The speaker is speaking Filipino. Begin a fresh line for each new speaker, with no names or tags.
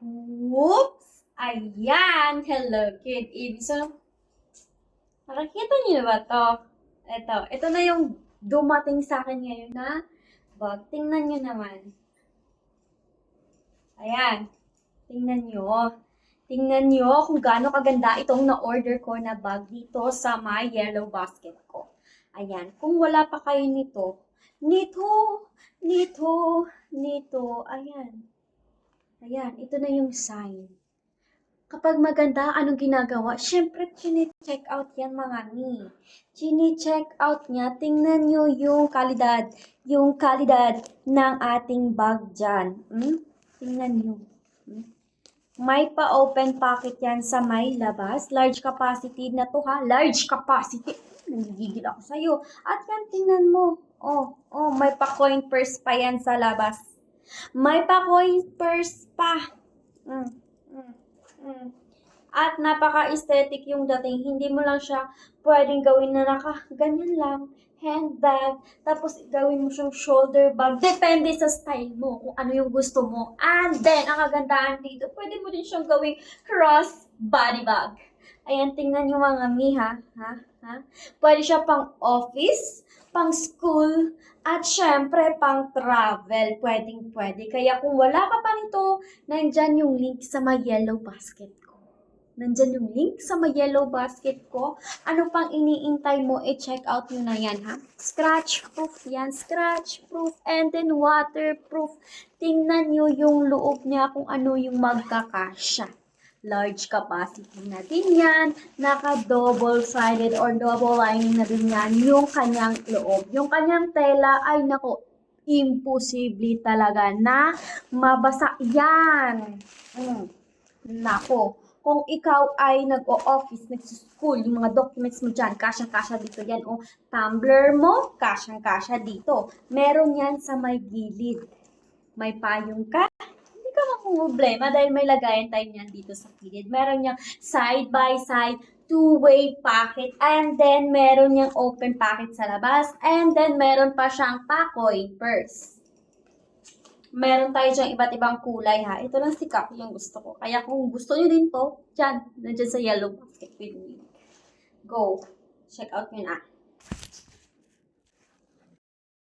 Whoops! Ayan! Hello, Kid Eve. So, nakikita niyo na ba to? Ito na yung dumating sa akin ngayon na bag. Tingnan niyo naman. Ayan. Tingnan niyo. Tingnan niyo kung gaano kaganda itong na-order ko na bag dito sa my yellow basket ko. Ayan. Kung wala pa kayo nito, ayan. Ayan, ito na yung sign. Kapag maganda, anong ginagawa? Siyempre, chine-check out yan mga ni. Chine-check out niya. Tingnan nyo yung kalidad ng ating bag dyan. Tingnan nyo. May pa-open pocket yan sa may labas. Large capacity na to ha. Large capacity. Nagigigil ako sa'yo. At yan, tingnan mo. May pa-coin purse pa yan sa labas. May pa-coin purse pa. At napaka-aesthetic yung dating. Hindi mo lang siya pwedeng gawin na ganyan lang, handbag, tapos gawin mo siyang shoulder bag. Depende sa style mo, kung ano yung gusto mo. And then, ang kagandahan dito, pwede mo din siyang gawing cross body bag. Ayan, tingnan nyo mga miha. Pwede siya pang office, pang school, at syempre pang travel. Pwede. Kaya kung wala ka pa nito, nandyan yung link sa my yellow basket ko. Nandyan yung link sa may yellow basket ko. Ano pang iniintay mo? I-check out nyo na yan, ha? Scratch proof yan. Scratch proof and then waterproof. Tingnan nyo yung loob niya kung ano yung magkakasya. Large capacity na din yan. Naka-double-sided or double lining na din yan yung kanyang loob. Yung kanyang tela ay nako, imposible talaga na mabasa yan. Nako. Kung ikaw ay nag-o-office, nag-school, yung mga documents mo dyan, kasyang-kasya dito yan. O tumbler mo, kasyang-kasya dito. Meron yan sa may gilid. May payong ka, hindi ka mamumblema dahil may lagayan tayo yan dito sa gilid. Meron niyang side-by-side, two-way pocket, and then meron niyang open pocket sa labas, and then meron pa siyang pakoy purse. Meron tayo dyan iba't ibang kulay ha. Ito lang sikat yung gusto ko. Kaya kung gusto nyo din to, dyan. Nandyan sa yellow basket with me. Go. Check out nyo na.